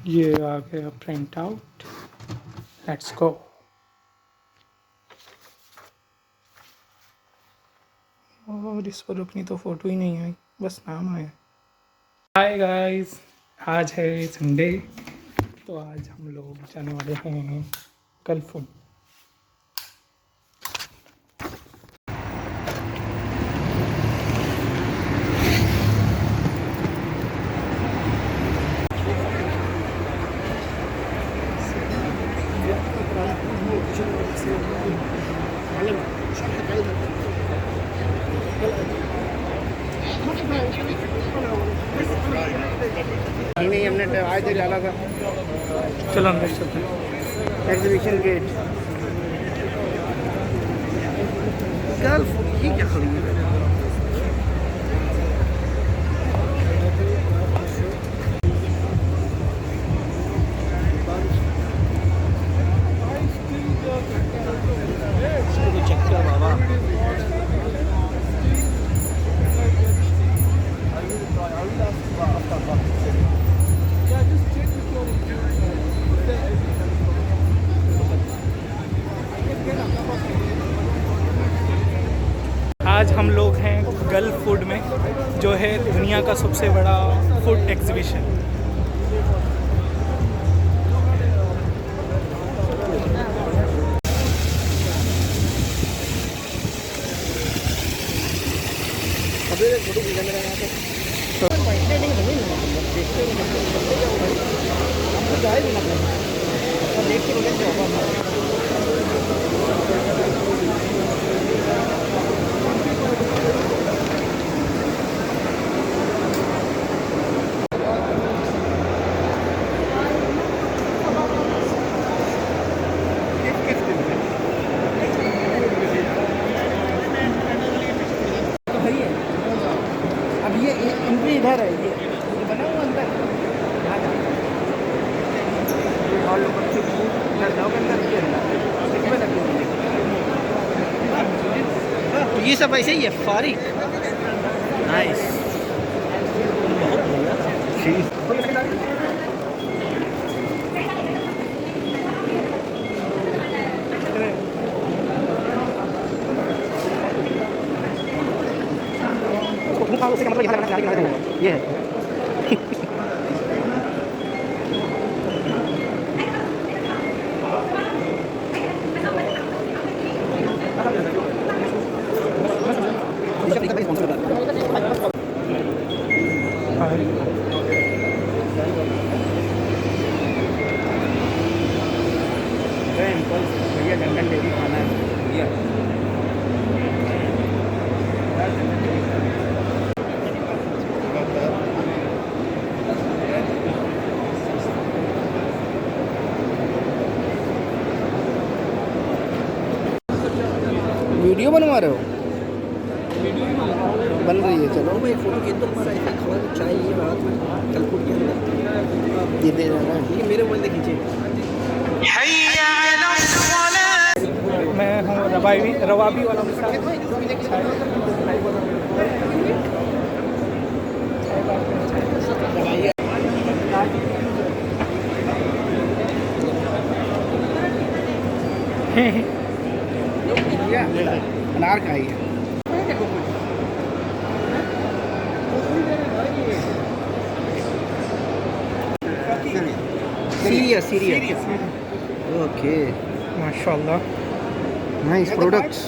ये आ गया print out. Let's go. और इस पर अपनी तो फोटो ही नहीं आई, बस नाम आया। हाय गाइस, आज है संडे, तो आज हम लोग जाने वाले हैं गल्फ। नहीं हमने आज तक डाला था। चलो अंदर चलते हैं। एग्जीबिशन गेट गल्फ, ये क्या खड़ी है? आज हम लोग हैं गल्फ फूड में, जो है दुनिया का सबसे बड़ा फूड एग्जीबिशन। अब ये एंट्री इधर है, ये बना हुआ अंदर और लोग इधर जाओगे अंदर के अंदर इसमें लगे हुए ये सब ऐसे ही है। फारिक नाइस, उसका मतलब यहाँ ये है। भैया जंगल डेरी खाना है भैया। वीडियो बनवा रहे हो? बन रही है, चलो भाई फोटो खींच दो। हमारा ऐसे खवा चाय ये रात में कलपुट के अंदर ये दे रहा है, ये मेरे मोबाइल से खींचे। मैं हूँ रवाबी वाला अनार का ही है। सीरियस ओके, माशाल्लाह, नाइस प्रोडक्ट्स।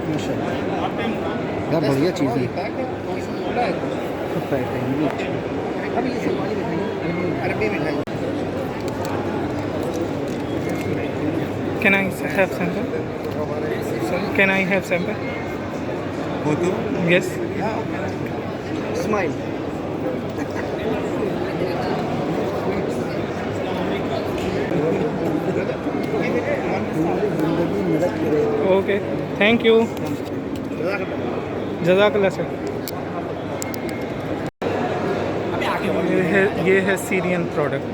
माशाल्लाह बढ़िया चीज़ है। अभी ये सोमाली मिठाई, अरबी मिठाई। Can I have sample? Can I have sample? Photo? Yes. Smile. Okay. Thank you. जज़ाकल्लाह सर। ये है Syrian product.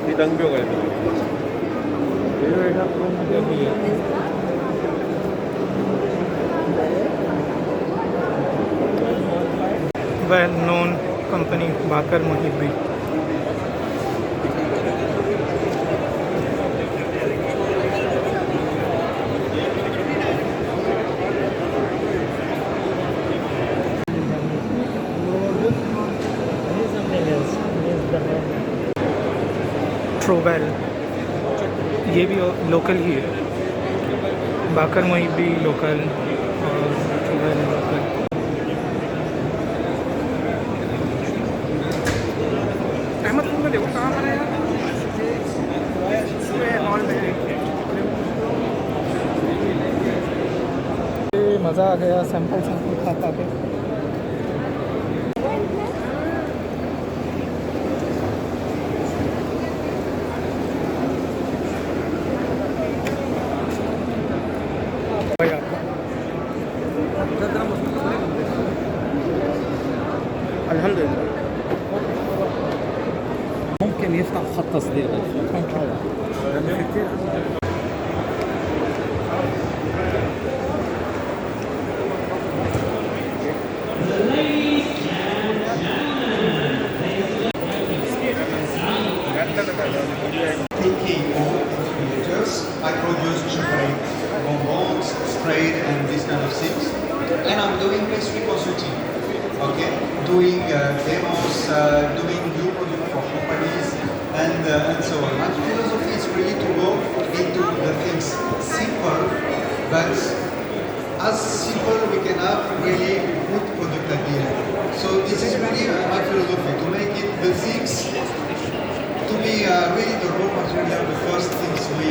이 낭비가 있다. Well known company Bakar Mohibbi. Trowel ये भी लोकल ही है, बाकर मोहिब्बी लोकल और ट्रोवेल लोकल। अहमद तुम देखो कहाँ पर है यार? मज़ा आ गया सैंपल खा खा के। अल्हम्दुलिल्लाह ممكن يفتح خط تصدير Taking all computers, I produce chocolate, bonbons, sprayed, and this kind of things. And I'm doing pastry consulting. Okay, doing demos, doing new product for companies, and so on. My philosophy is really to go into the things simple, but as simple we can have really good product at the end. So this is really my philosophy, to make it the things, to be really the raw material, the first things we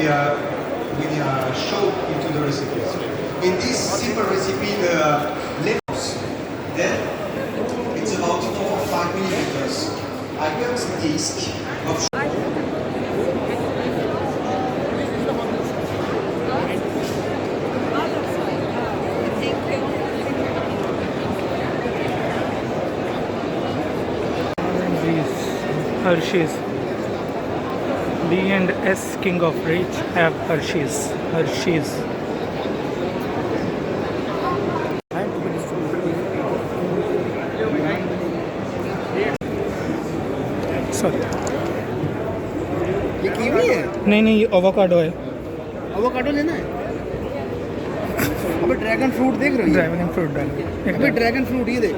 show into the recipes. In this simple recipe, the lemons, then it's about 4 or 5 millimeters. I cut disc of Hershey's. B and S King of Rich have Hershey's. Hershey's. Sorry. ये kiwi है? नहीं नहीं, ये avocado है। Avocado लेना है? अबे dragon fruit देख रहे हो? ड्रैगन फ्रूट डाल। अबे ड्रैगन फ्रूट ये देख,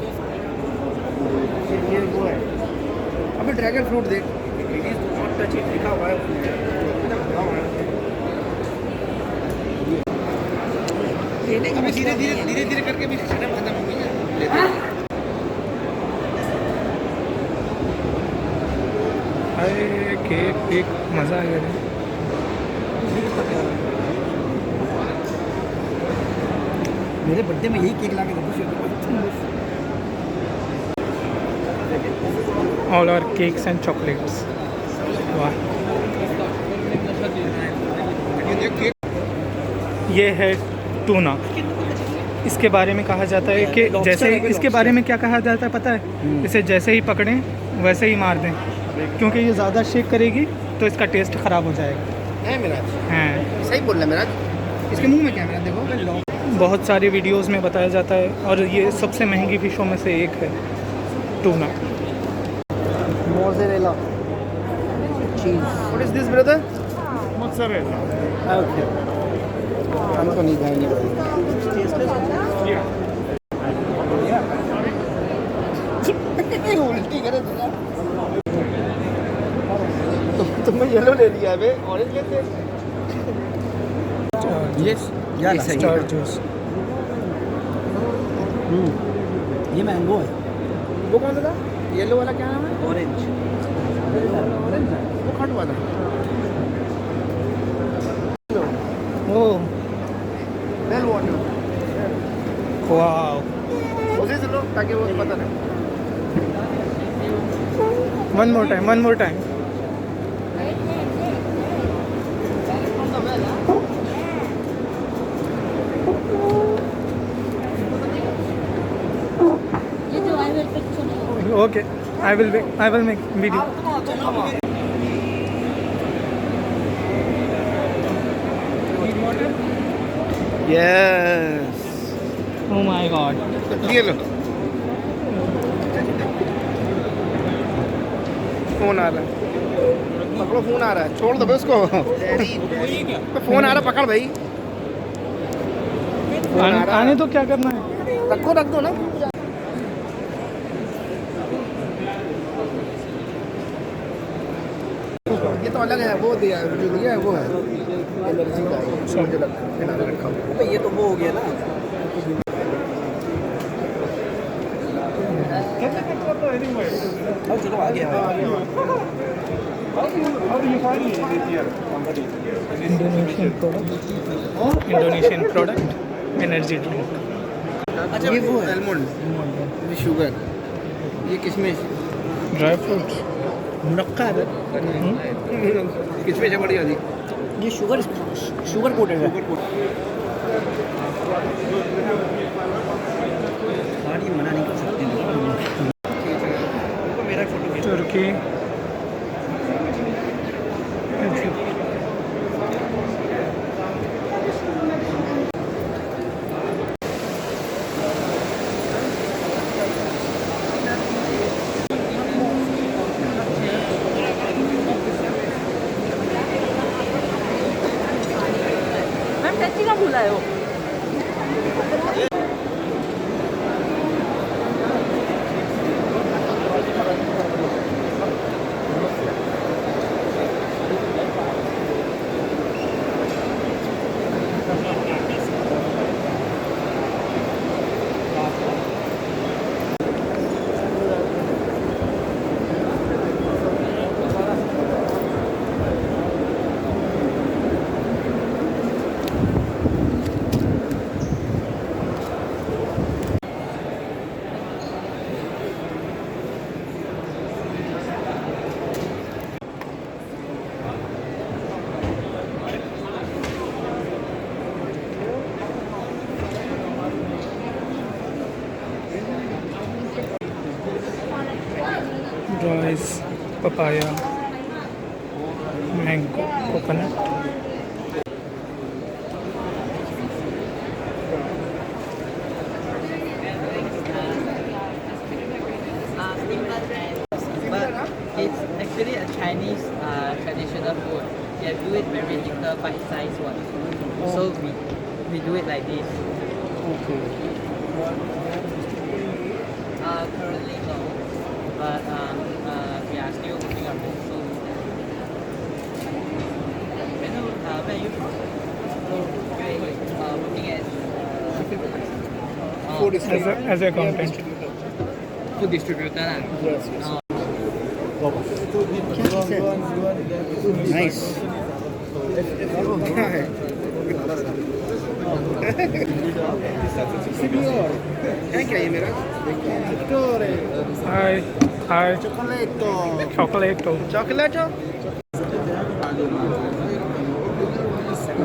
ये वो है। अबे ड्रैगन फ्रूट देख, लिखा हुआ है उसमें। अबे धीरे धीरे करके भी सिस्टम खत्म हो गया। अरे केक केक मज़ा आ गया। मेरे बर्थडे में यही केक ला के देते। All our cakes and chocolates. वाह। ये है टूना। इसके बारे में कहा जाता है कि जैसे इसके बारे में क्या कहा जाता है पता है? इसे जैसे ही पकड़ें वैसे ही मार दें, क्योंकि ये ज़्यादा शेक करेगी तो इसका टेस्ट ख़राब हो जाएगा। है मिराज, हैं सही बोल रहा है मिराज। इसके मुंह में क्या है मिराज? देखो बहुत सारी वीडियोस में बताया जाता है, और ये सबसे महंगी फिशों में से एक है tuna. Mozzarella cheese. What is this brother? Mozzarella. Okay, हमको नहीं खाएंगे भाई। उल्टी करे तो तुमने येलो ले लिया बे, ऑरेंज लेते। यस यार, स्टार जूस। ये मैंगो है। वो कौन सा था? येलो वाला क्या नाम है? ऑरेंज। ऑरेंज है वो, खट वाला। ओह वेल वाटर। वाओ। उसे से लो ताकि वो पता नहीं। One more time. Okay, I will make video. Yes oh my God. ये लो फोन आ रहा है, पकड़ो फोन आ रहा है, छोड़ दो बे उसको। फोन आ रहा है, पकड़ भाई। आने तो क्या करना है? रख दो ना। ये तो अलग है, वो दिया जो दिया है वो है एनर्जी का, मुझे लगता है मैंने रखा हुआ। ये तो वो हो गया ना। अब चलो आ गया। Indonesian product energy drink. अच्छा ये वो है आलमंड, ये शुगर, ये किशमिश, ड्राई फ्रूट्स। मुनक्का है किशमिश है बड़ी वाली। ये शुगर कोटेड है। गाड़ी मना नहीं कर सकते। मेरा फोटो तुर्की। मैम टैक्सी का भूला है वो। Rice, papaya, mango, coconut. It's actually a Chinese traditional food. They do it very little bite-sized one. So we do it like this. Currently no, but we are still working on it. So where are you from? Working as As a content. food distributor lah. Yes. Nice. क्या है? है क्या ये मेरा? हाय हाय। चॉकलेटो। चॉकलेटो। चॉकलेटो।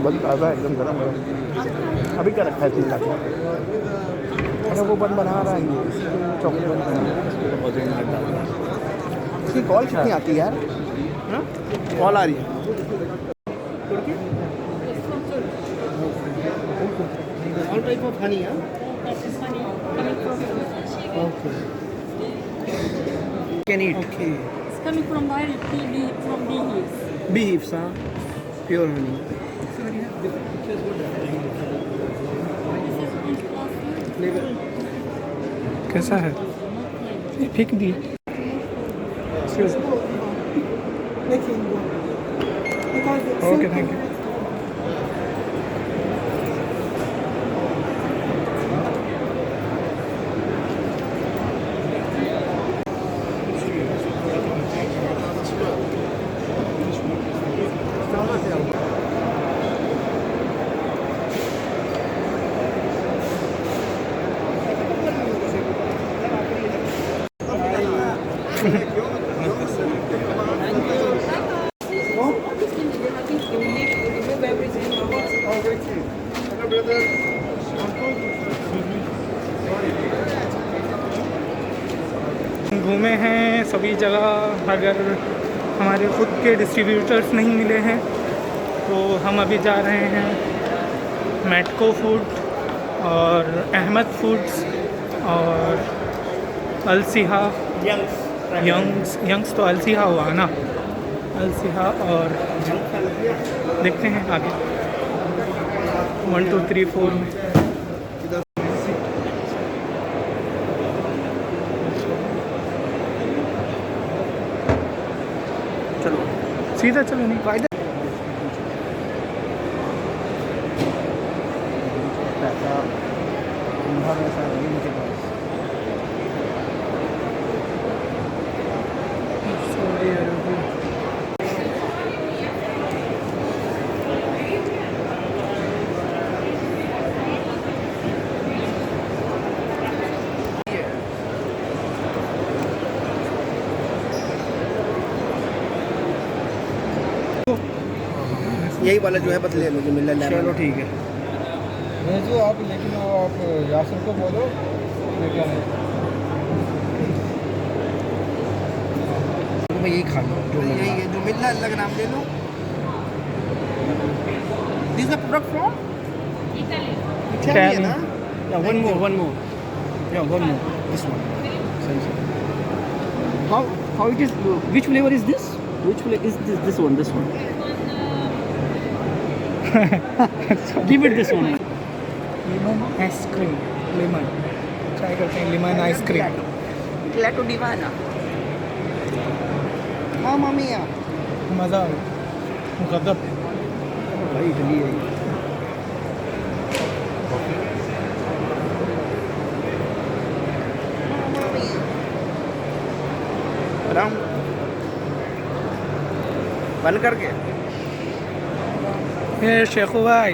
बन ताज़ा एकदम गरम गरम। अभी क्या रखा है चिल्ला के? अरे वो बन बना रहा है ये चॉकलेट बन बना। इसकी कॉल कितनी आती है यार? हाँ कॉल आ रही है। All type of honey, huh? That is funny. Coming from Okay. Can eat. Okay. it's coming from directly from bees. Beehives, huh? Pure honey. कैसा है? फेंक दी। Okay thank you. घूमे हैं सभी जगह। अगर हमारे खुद के डिस्ट्रीब्यूटर्स नहीं मिले हैं तो हम अभी जा रहे हैं मेटको फूड और अहमद फूड्स और अलसिहा यंग्स तो अलसिहा हुआ ना, अलसिहा और देखते हैं आगे 1 2 3 4 में। चलो सीधा चलो नहीं पैसा वैसा नहीं मुझे पास। Saudi Arabia. यही वाला जो है बस ले लो जो मिल रहा है। चलो ठीक है। भेजो आप, लेकिन वो आप यासर को बोलो लेके आने। तो मैं यही खा लूँ जो यही है जो मिल रहा है, अल्लाह का नाम ले लो। This the product from Italy है ना? Yeah, one more. Yeah, one more. This one. सही सही। How it is? Which flavor is this? Which flavor is this? This one. Give it this one. Lemon ice cream, lemon try करते हैं lemon ice cream. Gelato Divana. Mamma mia. मज़ा आ गया, गदब। भाई इडली है। बंद करके ये शेखू भाई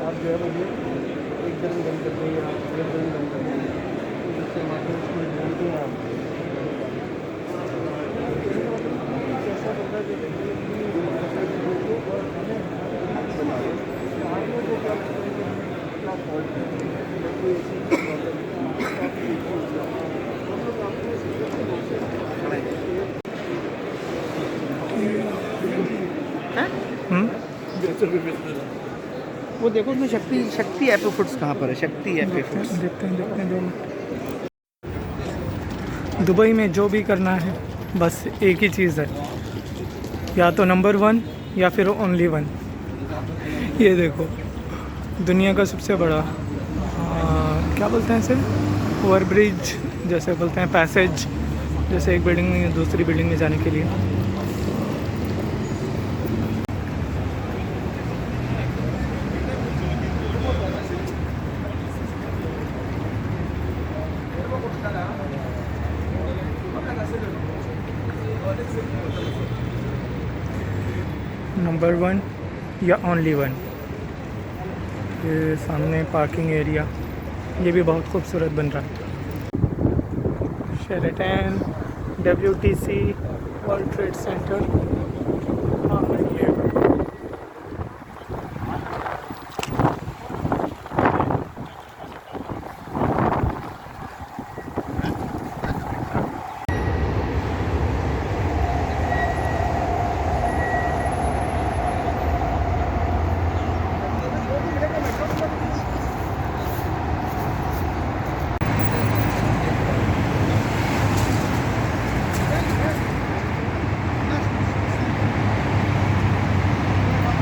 आप जो है मुझे एक दिन बंद कर देंगे, एक दिन बंद कर देंगे, इससे हमारे उसको जानते हैं आप। ऐसा बंदा जो वो देखो उसमें शक्ति एपी फूड्स कहाँ पर है? शक्ति एपी फूड्स। देखते हैं 2 मिनट। दुबई में जो भी करना है बस एक ही चीज़ है, या तो नंबर 1 या फिर ओनली 1। ये देखो दुनिया का सबसे बड़ा क्या बोलते हैं इसे, ओवर ब्रिज जैसे बोलते हैं, पैसेज जैसे एक बिल्डिंग में दूसरी बिल्डिंग में जाने के लिए। नंबर 1 या ओनली 1। ये सामने पार्किंग एरिया, ये भी बहुत खूबसूरत बन रहा है। Sheraton, WTC, world trade centre.